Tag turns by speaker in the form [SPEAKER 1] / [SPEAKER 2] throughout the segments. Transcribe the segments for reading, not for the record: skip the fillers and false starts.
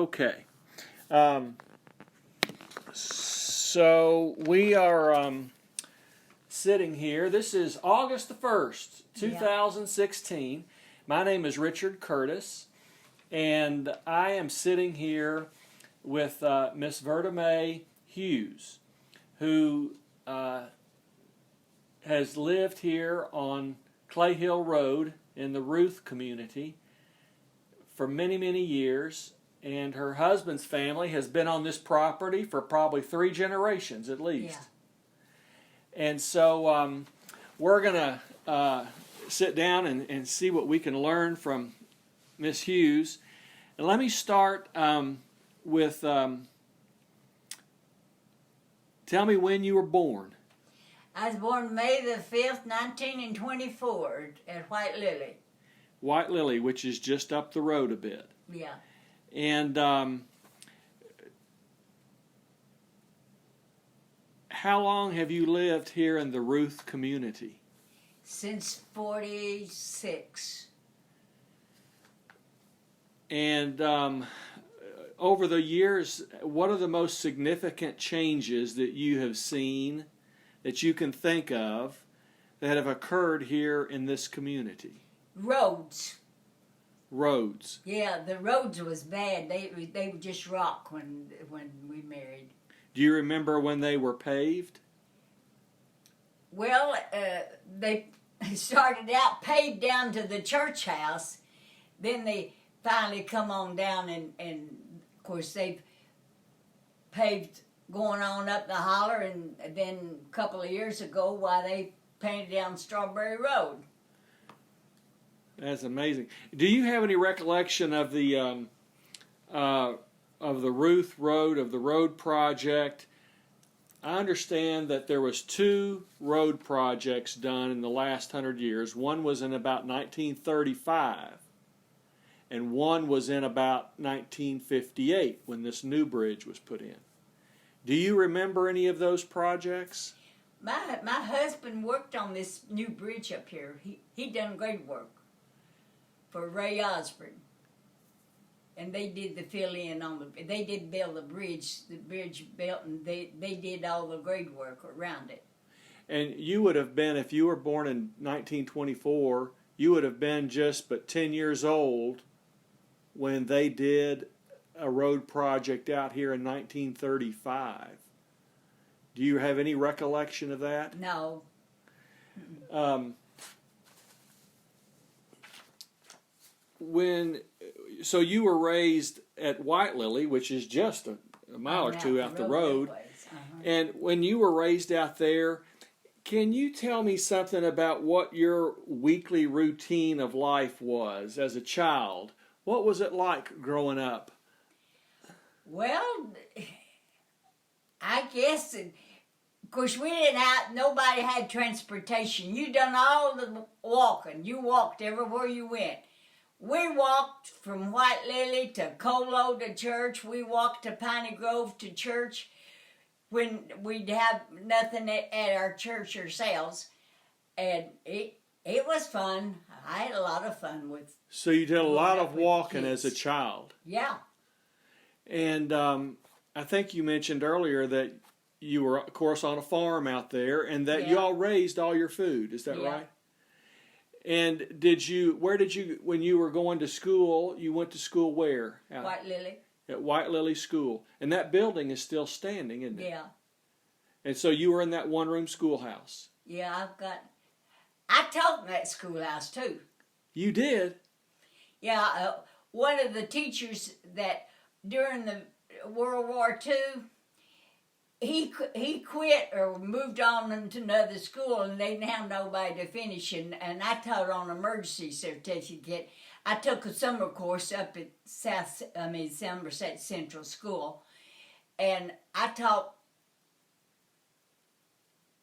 [SPEAKER 1] Okay. Um, so we are sitting here. This is August the 1st, 2016. My name is Richard Curtis, and I am sitting here with Miss Verda Mae Hughes, who has lived here on Clay Hill Road in the Ruth community for many, many years. And her husband's family has been on this property for probably 3 generations at least. Yeah. And so we're going to sit down and see what we can learn from Miss Hughes. And let me start with, tell me when you were born.
[SPEAKER 2] I was born May the 5th, 1924 at White Lily.
[SPEAKER 1] White Lily, which is just up the road a bit.
[SPEAKER 2] Yeah.
[SPEAKER 1] And how long have you lived here in the Ruth community?
[SPEAKER 2] Since 46.
[SPEAKER 1] And over the years, what are the most significant changes that you have seen, that you can think of, that have occurred here in this community?
[SPEAKER 2] Roads.
[SPEAKER 1] Roads.
[SPEAKER 2] Yeah, the roads was bad. They were just rock when we married.
[SPEAKER 1] Do you remember when they were paved?
[SPEAKER 2] Well, they started out paved down to the church house. Then they finally come on down and of course they've paved going on up the holler, and then a couple of years ago why they painted down Strawberry Road.
[SPEAKER 1] That's amazing. Do you have any recollection of the Ruth Road, of the road project? I understand that there was 2 road projects done in the last 100 years. One was in about 1935, and one was in about 1958 when this new bridge was put in. Do you remember any of those projects?
[SPEAKER 2] My husband worked on this new bridge up here. He done great work for Ray Osborne, and they did the fill-in on the. They did build the bridge built, and they did all the grade work around it.
[SPEAKER 1] And you would have been, if you were born in 1924, you would have been just but 10 years old when they did a road project out here in 1935. Do you have any recollection of that?
[SPEAKER 2] No.
[SPEAKER 1] So you were raised at White Lily, which is just a mile or two out the road. And when you were raised out there, can you tell me something about what your weekly routine of life was as a child? What was it like growing up?
[SPEAKER 2] Well, I guess, of course, we didn't have, nobody had transportation. You done all the walking. You walked everywhere you went. We walked from White Lily to Colo to church. We walked to Piney Grove to church when we'd have nothing at our church ourselves. And it was fun. I had a lot of fun with.
[SPEAKER 1] So you did a lot of walking as a child.
[SPEAKER 2] Yeah.
[SPEAKER 1] And I think you mentioned earlier that you were, of course, on a farm out there, and that you all raised all your food. Is that right? And where did you, when you were going to school, you went to school where?
[SPEAKER 2] White Lily.
[SPEAKER 1] At White Lily School. And that building is still standing, isn't it?
[SPEAKER 2] Yeah.
[SPEAKER 1] And so you were in that one-room schoolhouse.
[SPEAKER 2] Yeah, I taught in that schoolhouse too.
[SPEAKER 1] You did?
[SPEAKER 2] Yeah, one of the teachers that during the World War II, he quit or moved on to another school, and they didn't have nobody to finish. And I taught on emergency certificate. I took a summer course up at Somerset Central School, and I taught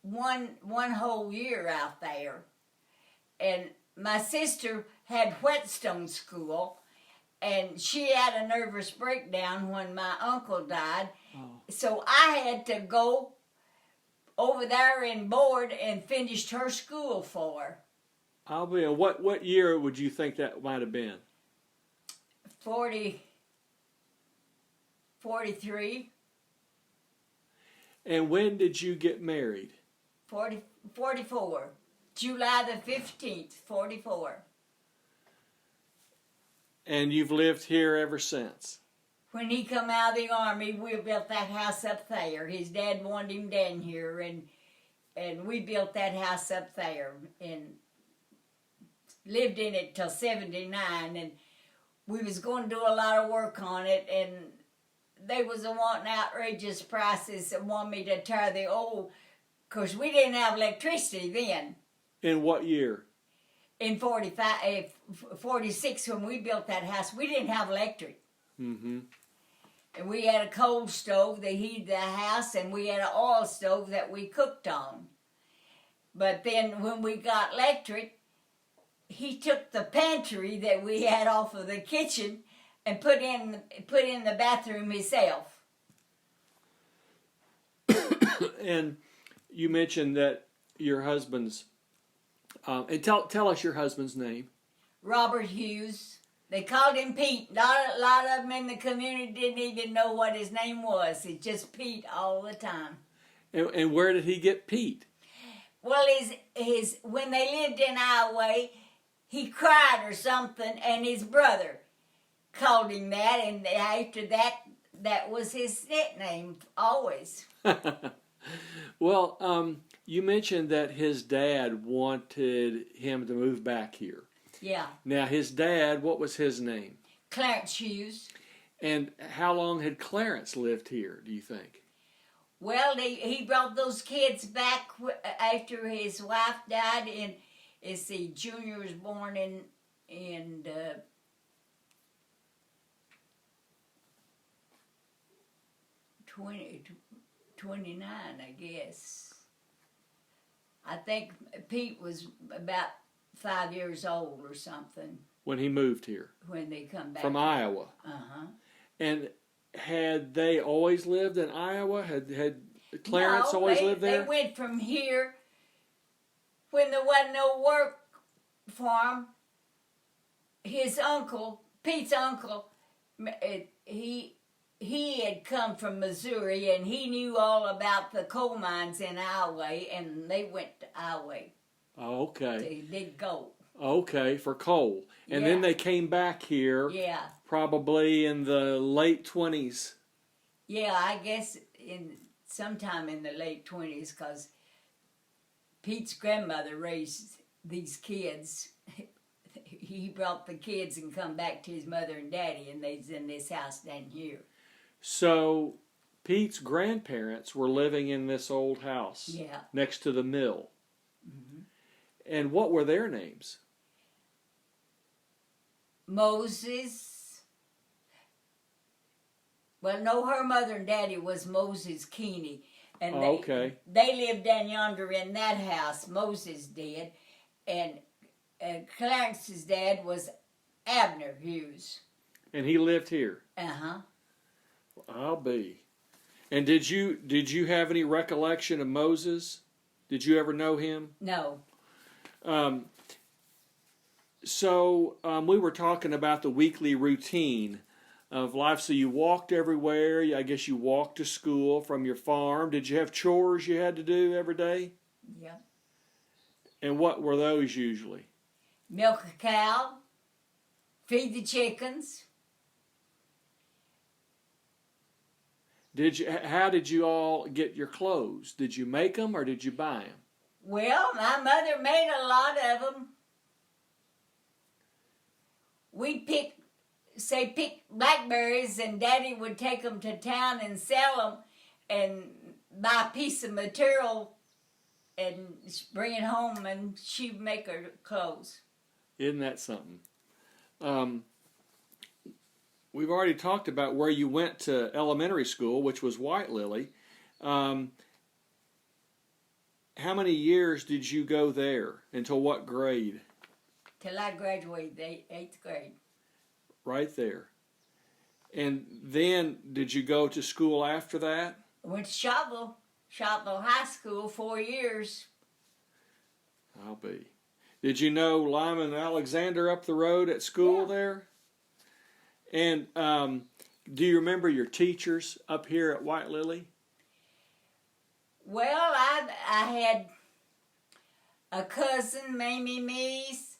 [SPEAKER 2] one whole year out there. And my sister had Whetstone School, and she had a nervous breakdown when my uncle died. Oh. So I had to go over there and board and finished her school for her.
[SPEAKER 1] I'll be. What year would you think that might have been?
[SPEAKER 2] 40. 43,
[SPEAKER 1] And when did you get married?
[SPEAKER 2] 44. July the 15th, 44.
[SPEAKER 1] And you've lived here ever since?
[SPEAKER 2] When he come out of the army, we built that house up there. His dad wanted him down here, and we built that house up there and lived in it till 79. And we was going to do a lot of work on it, and they was wanting outrageous prices and wanted me to tear the old, because we didn't have electricity then.
[SPEAKER 1] In what year?
[SPEAKER 2] In 46, when we built that house, we didn't have electric.
[SPEAKER 1] Mm-hmm.
[SPEAKER 2] And we had a coal stove that heated the house, and we had an oil stove that we cooked on. But then when we got electric, he took the pantry that we had off of the kitchen and put in the bathroom himself.
[SPEAKER 1] And you mentioned that your husband's, and tell us your husband's name.
[SPEAKER 2] Robert Hughes. They called him Pete. Not a lot of them in the community didn't even know what his name was. It's just Pete all the time.
[SPEAKER 1] And where did he get Pete?
[SPEAKER 2] Well, his when they lived in Iowa, he cried or something, and his brother called him that, and after that, that was his nickname always.
[SPEAKER 1] Well, you mentioned that his dad wanted him to move back here.
[SPEAKER 2] Yeah.
[SPEAKER 1] Now, his dad, what was his name?
[SPEAKER 2] Clarence Hughes.
[SPEAKER 1] And how long had Clarence lived here, do you think?
[SPEAKER 2] Well, he brought those kids back after his wife died. Junior was born in 29, I guess. I think Pete was about 5 years old or something
[SPEAKER 1] When he moved here?
[SPEAKER 2] when they come back.
[SPEAKER 1] From Iowa?
[SPEAKER 2] Uh-huh.
[SPEAKER 1] And had they always lived in Iowa? Had Clarence always lived there?
[SPEAKER 2] They went from here when there wasn't no work for him. His uncle, Pete's uncle, he had come from Missouri, and he knew all about the coal mines in Iowa, and they went to Iowa.
[SPEAKER 1] Oh, okay.
[SPEAKER 2] They did gold.
[SPEAKER 1] Okay, for coal. And then they came back here.
[SPEAKER 2] Yeah.
[SPEAKER 1] Probably in the late 20s.
[SPEAKER 2] Yeah, I guess sometime in the late 20s, because Pete's grandmother raised these kids. He brought the kids and come back to his mother and daddy, and they's in this house down here.
[SPEAKER 1] So Pete's grandparents were living in this old house.
[SPEAKER 2] Yeah.
[SPEAKER 1] Next to the mill.
[SPEAKER 2] Mm-hmm.
[SPEAKER 1] And what were their names?
[SPEAKER 2] Moses. Well, no, her mother and daddy was Moses Keeney. And they lived down yonder in that house. Moses did. And Clarence's dad was Abner Hughes.
[SPEAKER 1] And he lived here?
[SPEAKER 2] Uh-huh.
[SPEAKER 1] I'll be. And did you have any recollection of Moses? Did you ever know him?
[SPEAKER 2] No.
[SPEAKER 1] So we were talking about the weekly routine of life. So you walked everywhere. I guess you walked to school from your farm. Did you have chores you had to do every day?
[SPEAKER 2] Yeah.
[SPEAKER 1] And what were those usually?
[SPEAKER 2] Milk a cow, feed the chickens.
[SPEAKER 1] How did you all get your clothes? Did you make them or did you buy them?
[SPEAKER 2] Well, my mother made a lot of them. We pick blackberries, and Daddy would take them to town and sell them and buy a piece of material and bring it home, and she'd make her clothes.
[SPEAKER 1] Isn't that something? We've already talked about where you went to elementary school, which was White Lily. How many years did you go there? Until what grade?
[SPEAKER 2] Till I graduated 8th grade.
[SPEAKER 1] Right there. And then did you go to school after that?
[SPEAKER 2] I went to Shotville High School 4 years.
[SPEAKER 1] I'll be. Did you know Lyman Alexander up the road at school there? And Do you remember your teachers up here at White Lily?
[SPEAKER 2] Well, I had a cousin, Mamie Meese,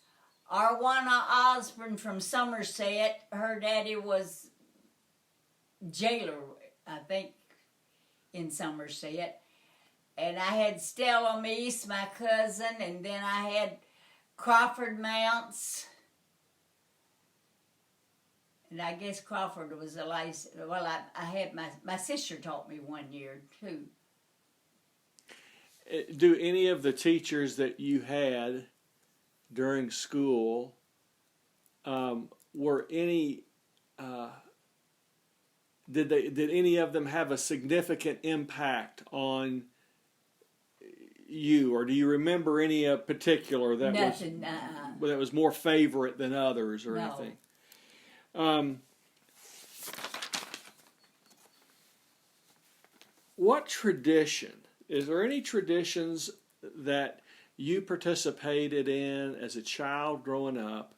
[SPEAKER 2] Arwana Osborne from Somerset. Her daddy was jailer, I think, in Somerset. And I had Stella Meese, my cousin, and then I had Crawford Mounts. And I guess Crawford was a license. Well, I had my sister taught me 1 year, too.
[SPEAKER 1] Do any of the teachers that you had during school, were any, did any of them have a significant impact on you, or do you remember any particular that
[SPEAKER 2] Nothing,
[SPEAKER 1] that was more favorite than others or
[SPEAKER 2] No.
[SPEAKER 1] anything? What tradition? Is there any traditions that you participated in as a child growing up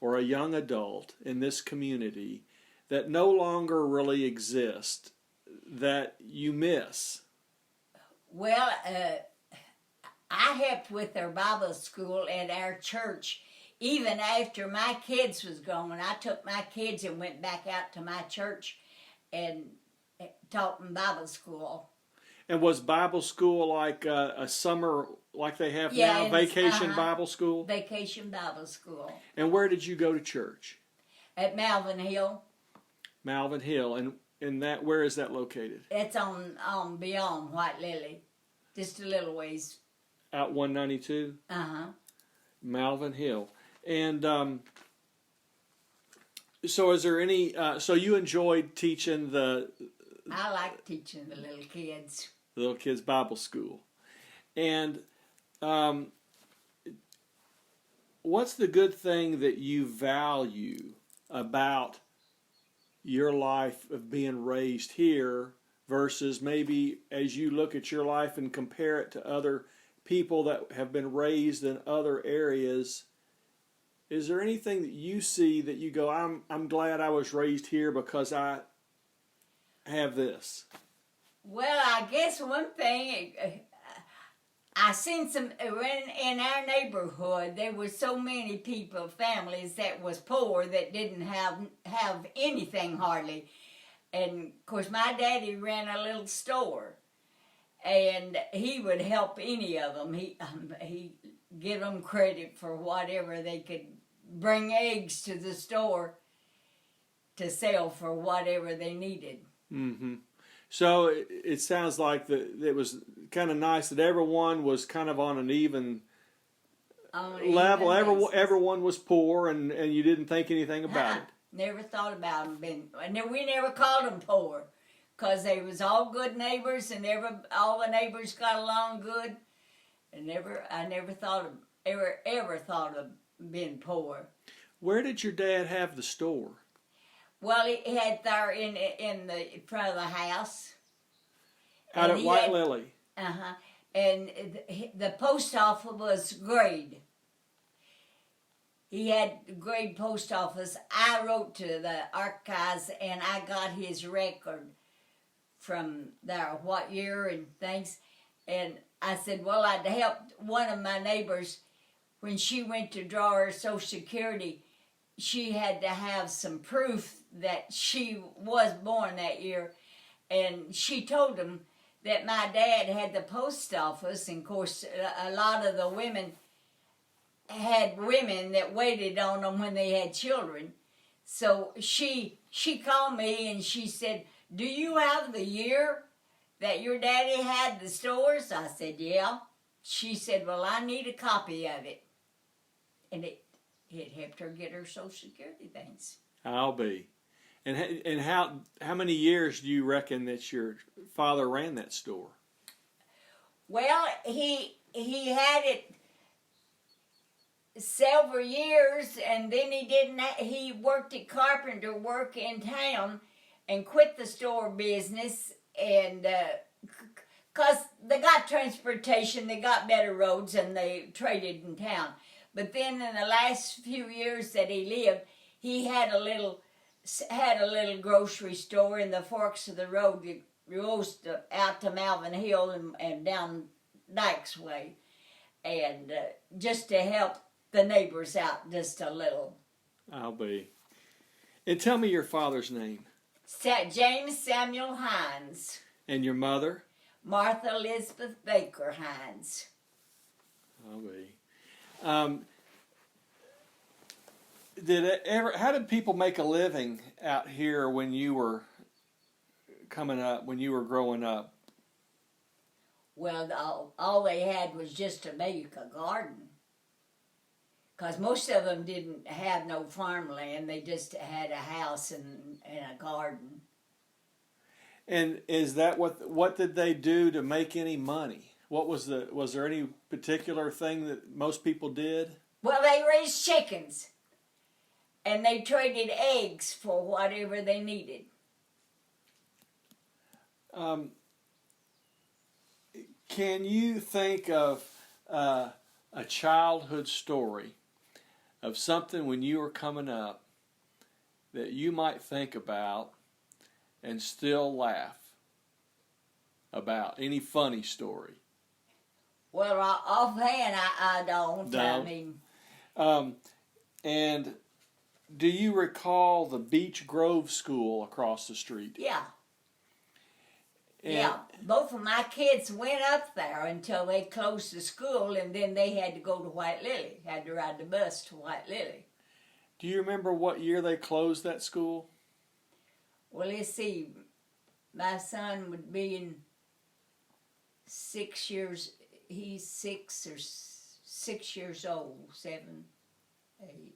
[SPEAKER 1] or a young adult in this community that no longer really exist that you miss?
[SPEAKER 2] Well, I helped with their Bible school at our church. Even after my kids was gone, I took my kids and went back out to my church and taught them Bible school.
[SPEAKER 1] And was Bible school like a summer, like they have now, vacation Bible school?
[SPEAKER 2] Vacation Bible school.
[SPEAKER 1] And where did you go to church?
[SPEAKER 2] At Malvern Hill.
[SPEAKER 1] Malvern Hill. And that, where is that located?
[SPEAKER 2] It's on beyond White Lily. Just a little ways.
[SPEAKER 1] Out 192?
[SPEAKER 2] Uh-huh.
[SPEAKER 1] Malvern Hill. And so is there any, so you enjoyed teaching
[SPEAKER 2] I like teaching the little kids.
[SPEAKER 1] Little kids Bible school. And what's the good thing that you value about your life of being raised here versus maybe as you look at your life and compare it to other people that have been raised in other areas? Is there anything that you see that you go, I'm glad I was raised here because I have this?
[SPEAKER 2] Well, I guess one thing, I seen some, in our neighborhood, there were so many people, families that was poor that didn't have anything hardly. And, of course, my daddy ran a little store, and he would help any of them. He give them credit for whatever they could bring eggs to the store to sell for whatever they needed.
[SPEAKER 1] Mm-hmm. So it sounds like it was kind of nice that everyone was kind of on an even level. Everyone was poor, and you didn't think anything about it.
[SPEAKER 2] Never thought about them. We never called them poor, because they was all good neighbors, and all the neighbors got along good. And I never thought of ever thought of being poor.
[SPEAKER 1] Where did your dad have the store?
[SPEAKER 2] Well, he had there in the front of the house.
[SPEAKER 1] Out at White Lily.
[SPEAKER 2] Uh-huh. And the post office was grade. He had a grade post office. I wrote to the archives, and I got his record from there, what year and things. And I said, well, I'd helped one of my neighbors when she went to draw her Social Security. She had to have some proof that she was born that year. And she told him that my dad had the post office. And, of course, a lot of the women had women that waited on them when they had children. So she called me and she said, do you have the year that your daddy had the stores? I said, yeah. She said, well, I need a copy of it. And it helped her get her Social Security things.
[SPEAKER 1] I'll be. And how many years do you reckon that your father ran that store?
[SPEAKER 2] Well, he had it several years, and then he worked at carpenter work in town and quit the store business, and because they got transportation, they got better roads, and they traded in town. But then in the last few years that he lived, he had a little had a little grocery store in the forks of the road that goes out to Malvern Hill and down Dykes Way, and just to help the neighbors out just a little.
[SPEAKER 1] I'll be. And tell me your father's name.
[SPEAKER 2] James Samuel Hines.
[SPEAKER 1] And your mother?
[SPEAKER 2] Martha Elizabeth Baker Hines.
[SPEAKER 1] I'll be. How did people make a living out here when you were coming up, when you were growing up?
[SPEAKER 2] Well, all they had was just to make a garden. Because most of them didn't have no farmland. They just had a house and a garden.
[SPEAKER 1] And is that what did they do to make any money? Was there any particular thing that most people did?
[SPEAKER 2] Well, they raised chickens. And they traded eggs for whatever they needed.
[SPEAKER 1] Can you think of a childhood story of something when you were coming up that you might think about and still laugh about? Any funny story?
[SPEAKER 2] Well, offhand, I don't.
[SPEAKER 1] No.
[SPEAKER 2] I mean...
[SPEAKER 1] And do you recall the Beech Grove School across the street?
[SPEAKER 2] Yeah.
[SPEAKER 1] And
[SPEAKER 2] yeah, both of my kids went up there until they closed the school, and then they had to go to White Lily, had to ride the bus to White Lily.
[SPEAKER 1] Do you remember what year they closed that school?
[SPEAKER 2] Well, let's see. My son would be in 6 years. He's 6 years old, 7, 8.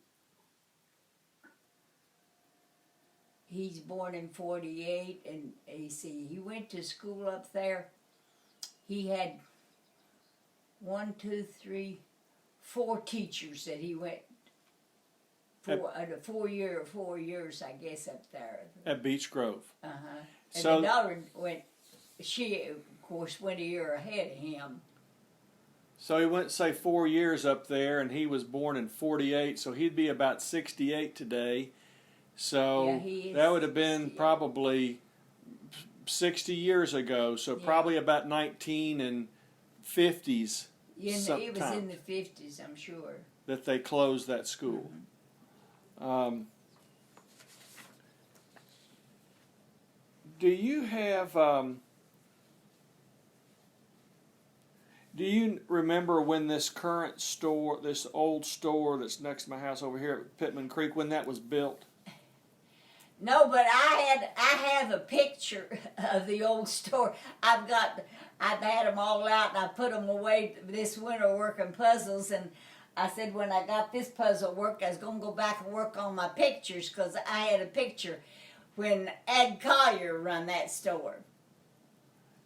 [SPEAKER 2] He's born in 48, and you see, he went to school up there. He had 4 teachers that he went for 4 years, I guess, up there.
[SPEAKER 1] At Beech Grove.
[SPEAKER 2] And
[SPEAKER 1] So
[SPEAKER 2] the daughter she of course went a year ahead of him.
[SPEAKER 1] So he went, say, 4 years up there, and he was born in 48, so he'd be about 68 today. So
[SPEAKER 2] yeah,
[SPEAKER 1] that would have been probably 60 years ago, so probably about 1950s.
[SPEAKER 2] Yeah, it was in the 50s, I'm sure.
[SPEAKER 1] That they closed that school. Mm-hmm. Do you have... do you remember when this current store, this old store that's next to my house over here at Pittman Creek, when that was built?
[SPEAKER 2] No, but I have a picture of the old store. I've had them all out, and I put them away this winter working puzzles, and I said when I got this puzzle worked, I was going to go back and work on my pictures, because I had a picture when Ad Collier run that store.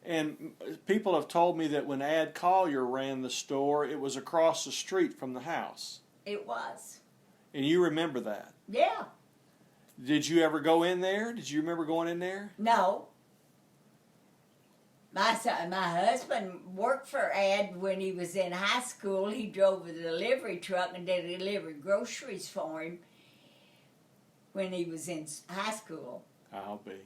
[SPEAKER 1] And people have told me that when Ad Collier ran the store, it was across the street from the house.
[SPEAKER 2] It was.
[SPEAKER 1] And you remember that?
[SPEAKER 2] Yeah.
[SPEAKER 1] Did you ever go in there? Did you remember going in there?
[SPEAKER 2] No. My husband worked for Ad when he was in high school. He drove a delivery truck and they delivered groceries for him when he was in high school.
[SPEAKER 1] I'll be.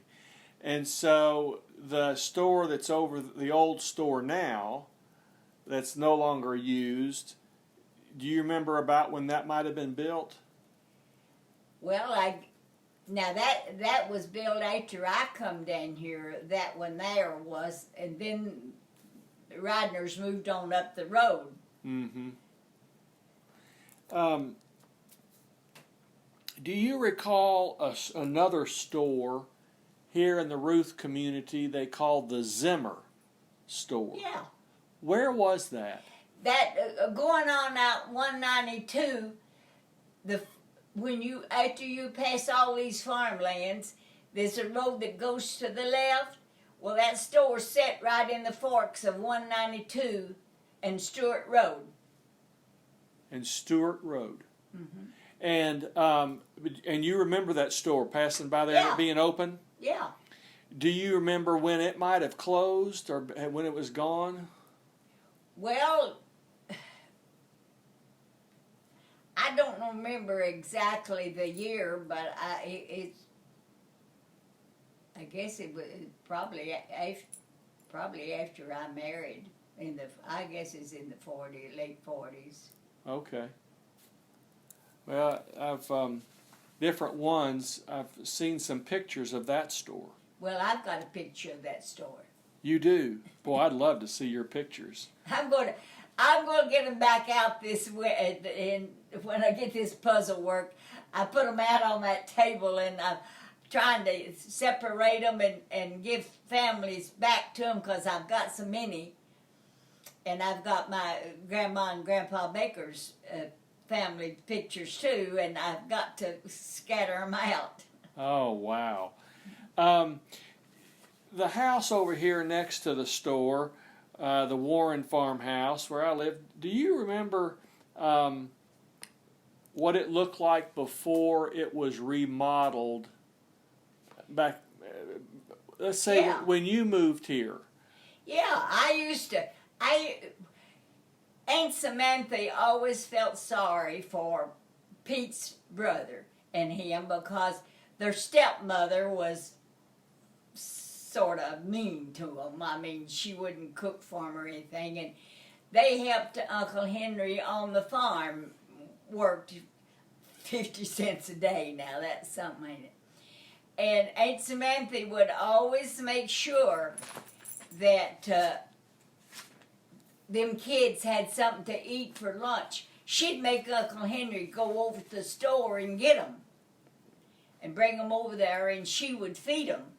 [SPEAKER 1] And so the store that's over the old store now, that's no longer used, do you remember about when that might have been built?
[SPEAKER 2] Well, now that was built after I come down here. That one there was, and then the Riders moved on up the road.
[SPEAKER 1] Mm-hmm. Do you recall another store here in the Ruth community they called the Zimmer store?
[SPEAKER 2] Yeah.
[SPEAKER 1] Where was that?
[SPEAKER 2] That going on out 192, after you pass all these farmlands, there's a road that goes to the left. Well, that store's set right in the forks of 192 and Stewart Road.
[SPEAKER 1] And Stewart Road.
[SPEAKER 2] Mm-hmm.
[SPEAKER 1] And you remember that store passing by there and it being open?
[SPEAKER 2] Yeah.
[SPEAKER 1] Do you remember when it might have closed or when it was gone?
[SPEAKER 2] Well, I don't remember exactly the year, but I guess it was probably after I married. I guess it's in the late 40s.
[SPEAKER 1] Okay. Well, I've different ones. I've seen some pictures of that store.
[SPEAKER 2] Well, I've got a picture of that store.
[SPEAKER 1] You do? Boy, I'd love to see your pictures.
[SPEAKER 2] I'm going to get them back out this way, and when I get this puzzle work, I put them out on that table, and I'm trying to separate them and give families back to them because I've got so many. And I've got my Grandma and Grandpa Baker's family pictures too, and I've got to scatter them out.
[SPEAKER 1] Oh, wow. The house over here next to the store, the Warren farmhouse where I live, do you remember what it looked like before it was remodeled back, let's say
[SPEAKER 2] Yeah.
[SPEAKER 1] when you moved here?
[SPEAKER 2] Yeah, Aunt Samantha always felt sorry for Pete's brother and him because their stepmother was sort of mean to them. I mean, she wouldn't cook for him or anything, and they helped Uncle Henry on the farm, worked 50 cents a day. Now that's something, ain't it? And Aunt Samantha would always make sure that them kids had something to eat for lunch. She'd make Uncle Henry go over to the store and get them and bring them over there, and she would feed them.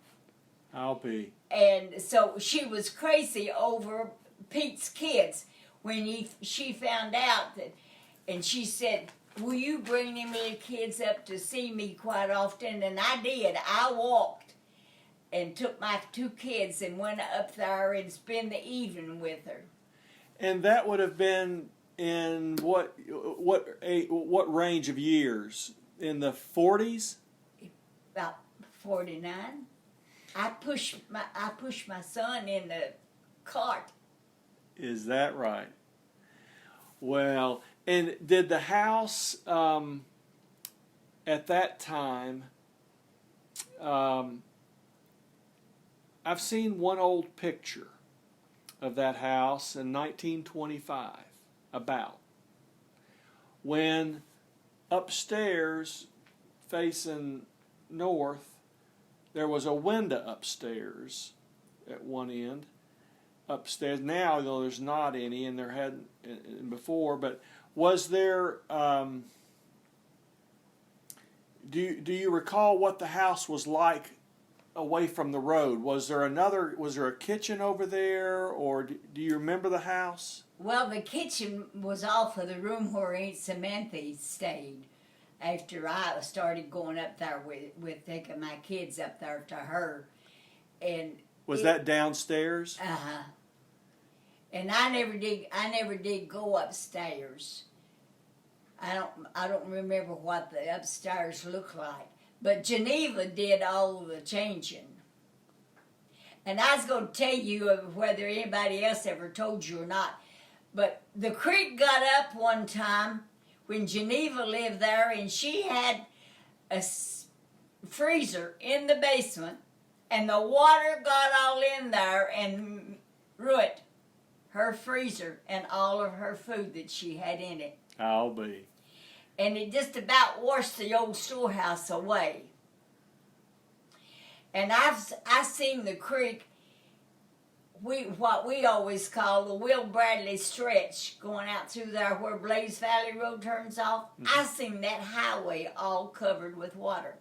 [SPEAKER 1] I'll be.
[SPEAKER 2] And so she was crazy over Pete's kids when she found out that, and she said, "Will you bring them little kids up to see me quite often?" And I did. I walked and took my 2 kids and went up there and spent the evening with her.
[SPEAKER 1] And that would have been in what range of years? In the 40s?
[SPEAKER 2] About 49. I pushed my son in the cart.
[SPEAKER 1] Is that right? Well, and did the house at that time? I've seen one old picture of that house in 1925, about when upstairs facing north there was a window upstairs at one end. Upstairs now, though, there's not any, and there hadn't before. But was there? Do you recall what the house was like away from the road? Was there a kitchen over there, or do you remember the house?
[SPEAKER 2] Well, the kitchen was off of the room where Aunt Samantha stayed after I started going up there with taking my kids up there to her. And
[SPEAKER 1] was that downstairs?
[SPEAKER 2] Uh-huh. And I never did go upstairs. I don't remember what the upstairs looked like. But Geneva did all the changing. And I was going to tell you whether anybody else ever told you or not. But the creek got up one time when Geneva lived there, and she had a freezer in the basement, and the water got all in there and ruined her freezer and all of her food that she had in it.
[SPEAKER 1] I'll be.
[SPEAKER 2] And it just about washed the old storehouse away. And I've seen the creek, what we always call the Will Bradley stretch, going out through there where Blaze Valley Road turns off.
[SPEAKER 1] Mm-hmm.
[SPEAKER 2] I've seen that highway all covered with water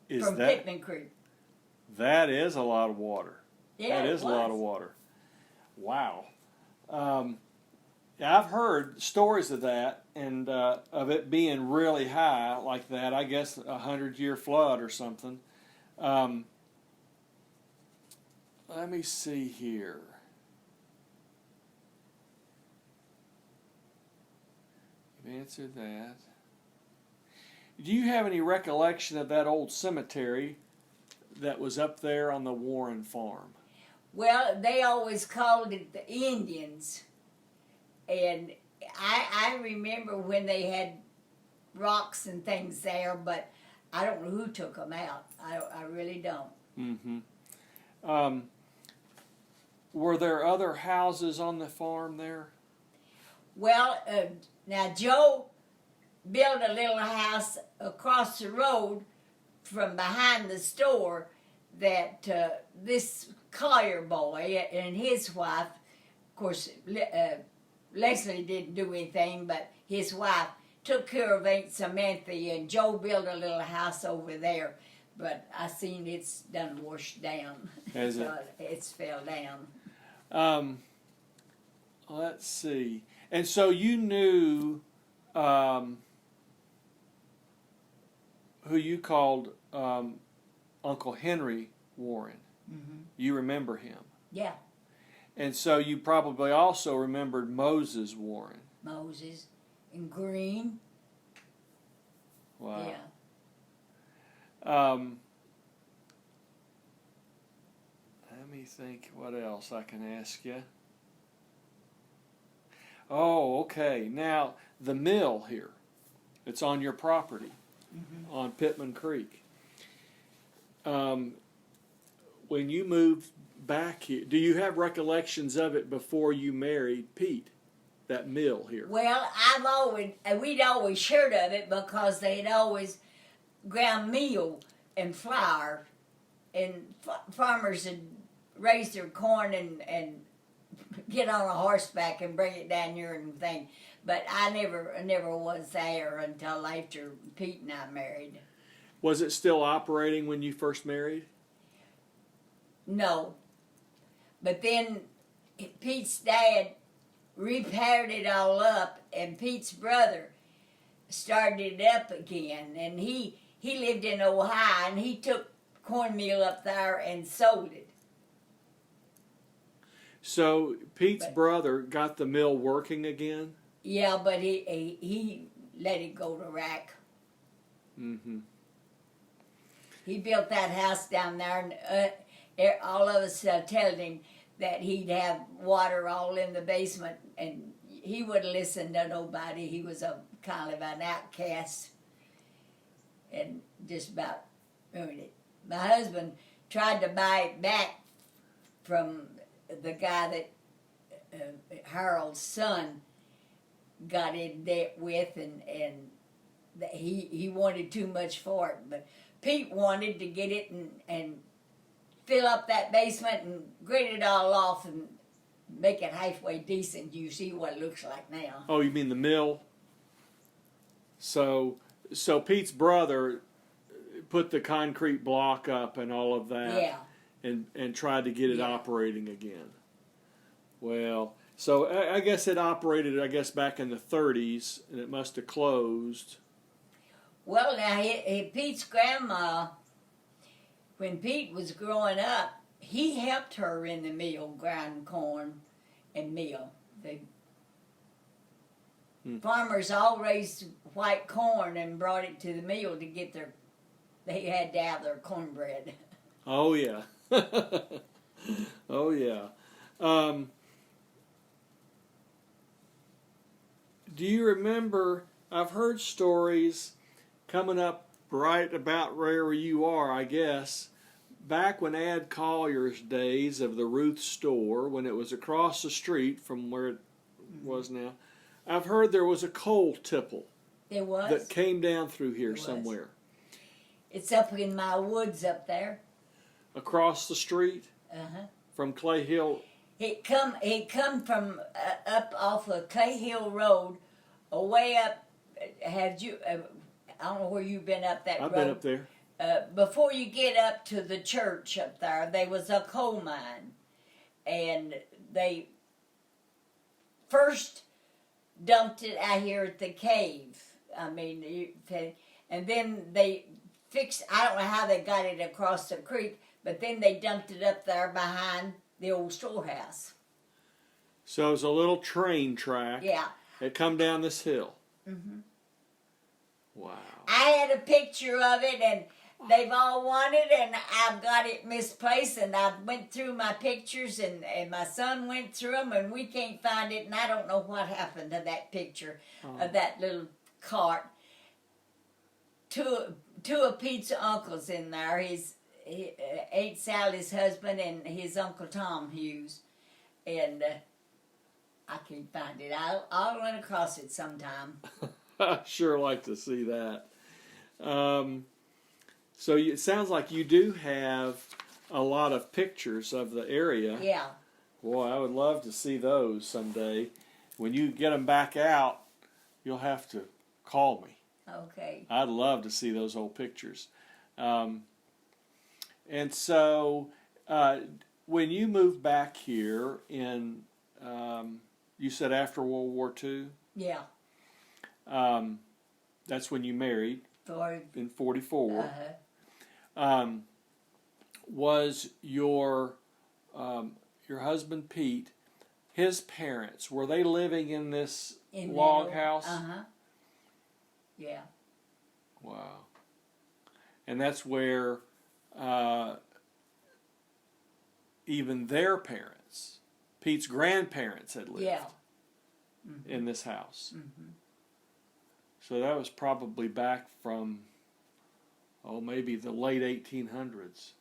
[SPEAKER 1] Is
[SPEAKER 2] from
[SPEAKER 1] that
[SPEAKER 2] Pittman Creek.
[SPEAKER 1] that is a lot of water?
[SPEAKER 2] Yeah,
[SPEAKER 1] that is a lot of water. Wow. Yeah, I've heard stories of that and of it being really high like that. I guess 100-year flood or something. Let me see here. You've answered that. Do you have any recollection of that old cemetery that was up there on the Warren farm?
[SPEAKER 2] Well, they always called it the Indians. And I remember when they had rocks and things there, but I don't know who took them out. I really don't.
[SPEAKER 1] Mm-hmm. Were there other houses on the farm there?
[SPEAKER 2] Well, now Joe built a little house across the road from behind the store that this Collier boy and his wife, of course, Leslie didn't do anything, but his wife took care of Aunt Samantha, and Joe built a little house over there. But I seen it's done washed down.
[SPEAKER 1] Has it?
[SPEAKER 2] It's fell down.
[SPEAKER 1] Let's see. And so you knew who you called Uncle Henry Warren.
[SPEAKER 2] Mm-hmm.
[SPEAKER 1] You remember him.
[SPEAKER 2] Yeah.
[SPEAKER 1] And so you probably also remembered Moses Warren.
[SPEAKER 2] Moses and Green.
[SPEAKER 1] Wow.
[SPEAKER 2] Yeah.
[SPEAKER 1] Let me think what else I can ask you. Oh, okay. Now, the mill here, it's on your property, on Pittman Creek. When you moved back here, do you have recollections of it before you married Pete, that mill here?
[SPEAKER 2] Well, we'd always heard of it because they'd always ground meal and flour, and farmers would raise their corn and get on a horseback and bring it down here and thing. But I never was there until after Pete and I married.
[SPEAKER 1] Was it still operating when you first married?
[SPEAKER 2] No. But then Pete's dad repaired it all up, and Pete's brother started it up again. And he lived in Ohio, and he took cornmeal up there and sold it.
[SPEAKER 1] So Pete's brother got the mill working again?
[SPEAKER 2] Yeah, but he let it go to rack.
[SPEAKER 1] Mm-hmm.
[SPEAKER 2] He built that house down there, and all of us told him that he'd have water all in the basement, and he wouldn't listen to nobody. He was a kind of an outcast, and just about ruined it. My husband tried to buy it back from the guy that Harold's son got in debt with, and he wanted too much for it. But Pete wanted to get it and fill up that basement and grit it all off and make it halfway decent. You see what it looks like now.
[SPEAKER 1] Oh, you mean the mill? So Pete's brother put the concrete block up and all of that.
[SPEAKER 2] Yeah.
[SPEAKER 1] And tried to get it operating again. Well, so I guess it operated, back in the 30s, and it must have closed.
[SPEAKER 2] Well, now, Pete's grandma, when Pete was growing up, he helped her in the mill, grind corn and meal. The farmers all raised white corn and brought it to the mill to get they had to have their cornbread.
[SPEAKER 1] Oh, yeah. Oh, yeah. Do you remember, I've heard stories coming up right about where you are, I guess, back when Ad Collier's days of the Ruth store, when it was across the street from where it was now, I've heard there was a coal tipple.
[SPEAKER 2] There was.
[SPEAKER 1] That came down through here somewhere.
[SPEAKER 2] It's up in my woods up there.
[SPEAKER 1] Across the street?
[SPEAKER 2] Uh-huh.
[SPEAKER 1] From Clay Hill?
[SPEAKER 2] It come from up off of Clay Hill Road, way up. Had you? I don't know where you've been up that road.
[SPEAKER 1] I've been up there.
[SPEAKER 2] Before you get up to the church up there was a coal mine, and they first dumped it out here at the cave. I mean, and then they fixed. I don't know how they got it across the creek, but then they dumped it up there behind the old storehouse.
[SPEAKER 1] So it was a little train track.
[SPEAKER 2] Yeah.
[SPEAKER 1] It come down this hill.
[SPEAKER 2] Mm-hmm.
[SPEAKER 1] Wow.
[SPEAKER 2] I had a picture of it, and they've all wanted it, and I've got it misplaced, and I went through my pictures, and my son went through them, and we can't find it, and I don't know what happened to that picture of that little cart. two of Pete's uncles in there. Aunt Sally's husband and his Uncle Tom Hughes. And I can't find it. I'll run across it sometime.
[SPEAKER 1] I sure like to see that. So it sounds like you do have a lot of pictures of the area.
[SPEAKER 2] Yeah.
[SPEAKER 1] Boy, I would love to see those someday. When you get them back out, you'll have to call me.
[SPEAKER 2] Okay.
[SPEAKER 1] I'd love to see those old pictures. And so when you moved back here in, you said after World War II?
[SPEAKER 2] Yeah.
[SPEAKER 1] That's when you married in 44.
[SPEAKER 2] Uh-huh.
[SPEAKER 1] Was your husband Pete, his parents, were they living in this log house?
[SPEAKER 2] Uh-huh. Yeah.
[SPEAKER 1] Wow. And that's where even their parents, Pete's grandparents, had lived in this house.
[SPEAKER 2] Mm-hmm.
[SPEAKER 1] So that was probably back from, maybe the late 1800s.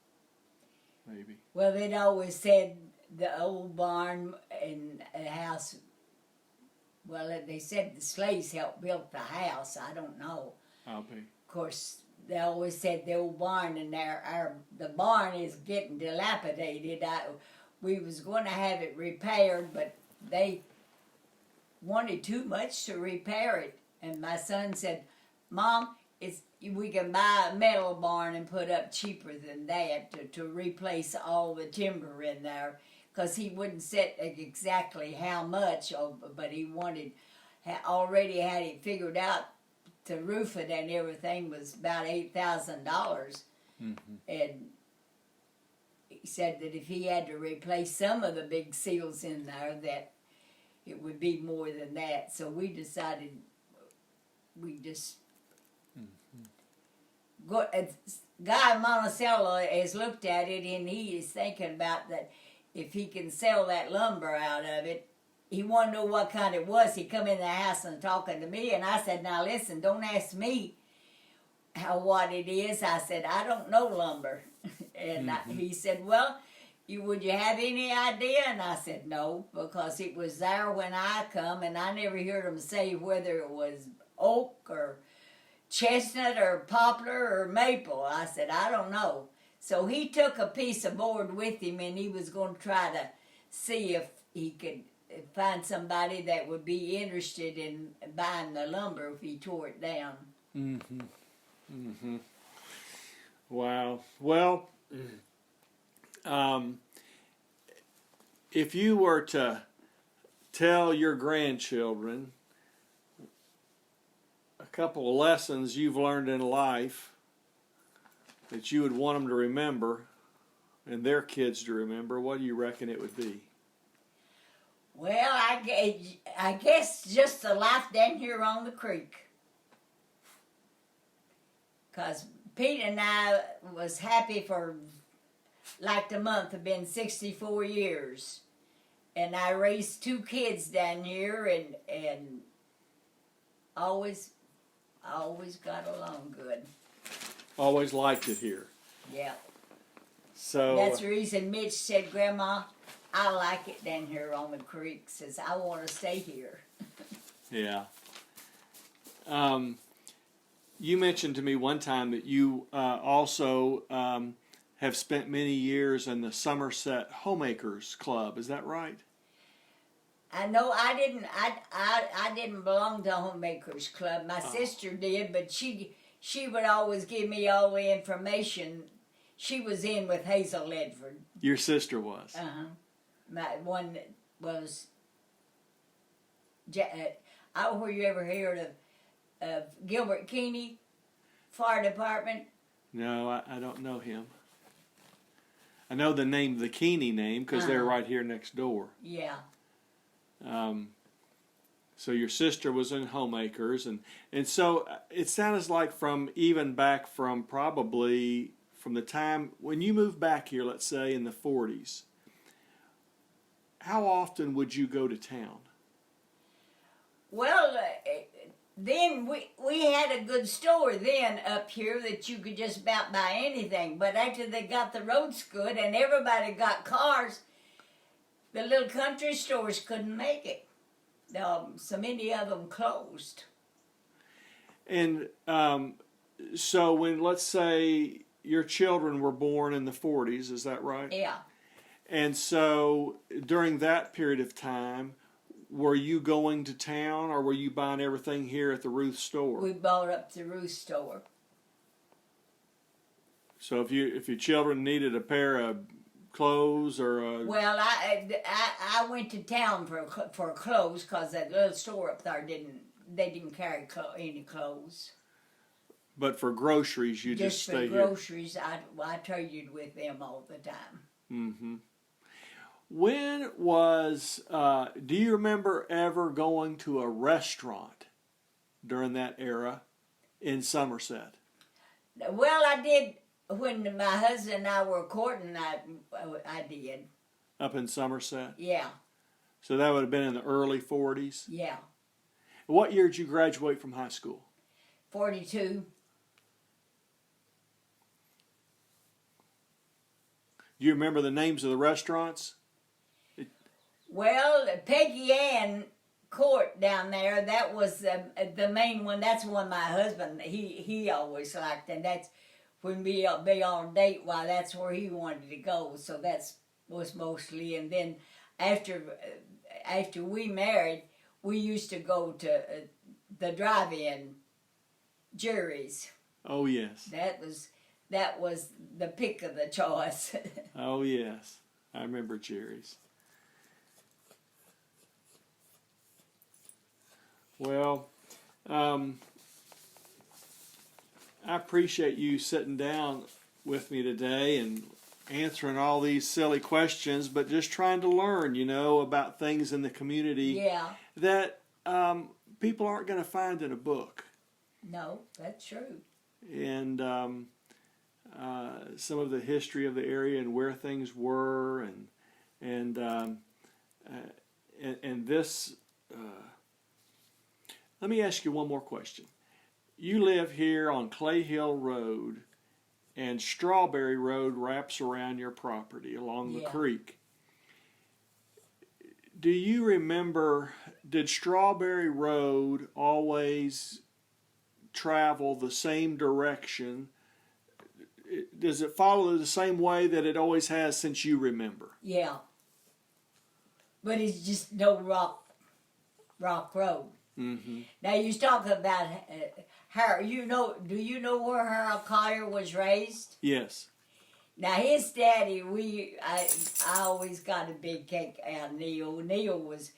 [SPEAKER 1] Maybe.
[SPEAKER 2] Well, they'd always said the old barn and the house, well, they said the slaves helped build the house. I don't know.
[SPEAKER 1] I'll be.
[SPEAKER 2] Of course, they always said the old barn, and the barn is getting dilapidated. We was going to have it repaired, but they wanted too much to repair it. And my son said, Mom, we can buy a metal barn and put up cheaper than that to replace all the timber in there. Because he wouldn't set exactly how much, but he already had it figured out. To roof it and everything was about $8,000. Mm-hmm. And he said that if he had to replace some of the big seals in there, that it would be more than that. So we decided we just go. Guy Monticello has looked at it, and he is thinking about that if he can sell that lumber out of it. He wanted to know what kind it was. He come in the house and talking to me, and I said, now listen, don't ask me what it is. I said, I don't know lumber. And he said, well, would you have any idea? And I said, no, because it was there when I come, and I never heard him say whether it was oak or chestnut or poplar or maple. I said, I don't know. So he took a piece of board with him, and he was going to try to see if he could find somebody that would be interested in buying the lumber if he tore it down.
[SPEAKER 1] Mm-hmm. Mm-hmm. Wow. Well, if you were to tell your grandchildren a couple of lessons you've learned in life that you would want them to remember and their kids to remember, what do you reckon it would be?
[SPEAKER 2] Well, I guess just the life down here on the creek. Because Pete and I was happy for like the month, have been 64 years. And I raised 2 kids down here and always got along good.
[SPEAKER 1] Always liked it here.
[SPEAKER 2] Yeah.
[SPEAKER 1] So
[SPEAKER 2] that's the reason Mitch said, Grandma, I like it down here on the creek. Says, I want to stay here.
[SPEAKER 1] Yeah. You mentioned to me one time that you also have spent many years in the Somerset Homemakers Club. Is that right?
[SPEAKER 2] I know I didn't belong to Homemakers Club. My sister did, but she would always give me all the information. She was in with Hazel Ledford.
[SPEAKER 1] Your sister was?
[SPEAKER 2] Uh-huh. My one was, were you ever heard of Gilbert Keeney, Fire Department?
[SPEAKER 1] No, I don't know him. I know the name, the Keeney name, because they're right here next door.
[SPEAKER 2] Yeah.
[SPEAKER 1] So your sister was in Homemakers, and so it sounds like from even back from probably from the time when you moved back here, let's say in the 40s, how often would you go to town?
[SPEAKER 2] Well, then we had a good store then up here that you could just about buy anything. But after they got the roads good and everybody got cars, the little country stores couldn't make it. So many of them closed.
[SPEAKER 1] And so when, let's say, your children were born in the 40s, is that right?
[SPEAKER 2] Yeah.
[SPEAKER 1] And so during that period of time, were you going to town or were you buying everything here at the Ruth store?
[SPEAKER 2] We bought up the Ruth store.
[SPEAKER 1] So if your children needed a pair of clothes or a...
[SPEAKER 2] Well, I went to town for clothes because that little store up there didn't carry any clothes.
[SPEAKER 1] But for groceries, you just stay here.
[SPEAKER 2] Just for groceries, I traded with them all the time.
[SPEAKER 1] Mm-hmm. When was, do you remember ever going to a restaurant during that era in Somerset?
[SPEAKER 2] Well, I did when my husband and I were courting. I did.
[SPEAKER 1] Up in Somerset?
[SPEAKER 2] Yeah.
[SPEAKER 1] So that would have been in the early 40s?
[SPEAKER 2] Yeah.
[SPEAKER 1] What year did you graduate from high school?
[SPEAKER 2] 42.
[SPEAKER 1] Do you remember the names of the restaurants?
[SPEAKER 2] Well, Peggy Ann Court down there, that was the main one. That's one my husband, he always liked, and that's when we be on a date, why that's where he wanted to go. So that was mostly, and then after we married, we used to go to the drive-in Jerry's.
[SPEAKER 1] Oh, yes.
[SPEAKER 2] That was the pick of the choice.
[SPEAKER 1] Oh, yes. I remember Jerry's. Well, I appreciate you sitting down with me today and answering all these silly questions, but just trying to learn, about things in the community that people aren't going to find in a book.
[SPEAKER 2] No, that's true.
[SPEAKER 1] And some of the history of the area and where things were, and this. Let me ask you one more question. You live here on Clay Hill Road, and Strawberry Road wraps around your property along the creek. Do you remember, did Strawberry Road always travel the same direction? Does it follow the same way that it always has since you remember?
[SPEAKER 2] Yeah. But it's just no rock road.
[SPEAKER 1] Mm-hmm.
[SPEAKER 2] Now you talk about Harold. Do you know where Harold Collier was raised?
[SPEAKER 1] Yes.
[SPEAKER 2] Now his daddy, I always got a big kick out of Neil. Neil was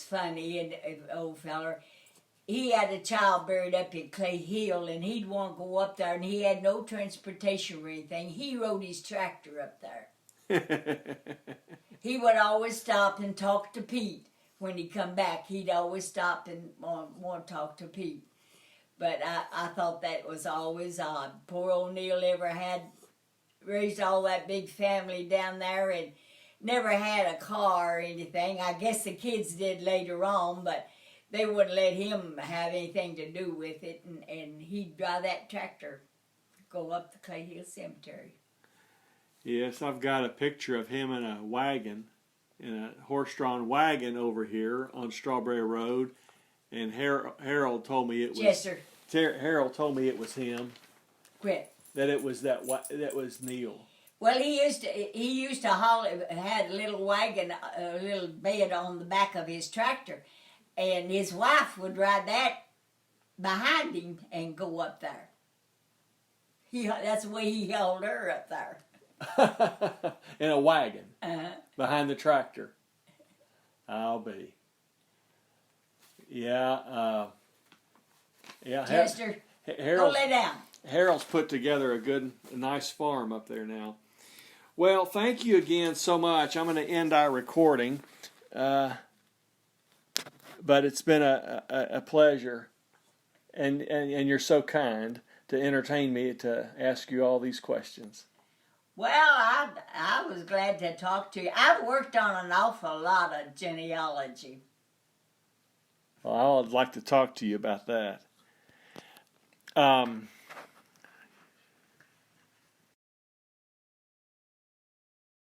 [SPEAKER 2] funny and old feller. He had a child buried up in Clay Hill, and he'd want to go up there, and he had no transportation or anything. He rode his tractor up there. He would always stop and talk to Pete. When he come back, he'd always stop and want to talk to Pete. But I thought that was always odd. Poor old Neil raised all that big family down there and never had a car or anything. I guess the kids did later on, but they wouldn't let him have anything to do with it. And he'd drive that tractor, go up the Clay Hill Cemetery.
[SPEAKER 1] Yes, I've got a picture of him in a wagon. In a horse-drawn wagon over here on Strawberry Road, and Harold told me it was
[SPEAKER 2] Chester.
[SPEAKER 1] Harold told me it was him.
[SPEAKER 2] Quit.
[SPEAKER 1] That it was that was Neil.
[SPEAKER 2] Well, he used to haul. Had a little wagon, a little bed on the back of his tractor, and his wife would ride that behind him and go up there. That's the way he hauled her up there.
[SPEAKER 1] In a wagon.
[SPEAKER 2] Uh-huh.
[SPEAKER 1] Behind the tractor. I'll be. Yeah.
[SPEAKER 2] Chester, go lay down.
[SPEAKER 1] Harold's put together a nice farm up there now. Well, thank you again so much. I'm going to end our recording. But it's been a pleasure. And you're so kind to entertain me to ask you all these questions.
[SPEAKER 2] Well, I was glad to talk to you. I've worked on an awful lot of genealogy.
[SPEAKER 1] Well, I'd like to talk to you about that.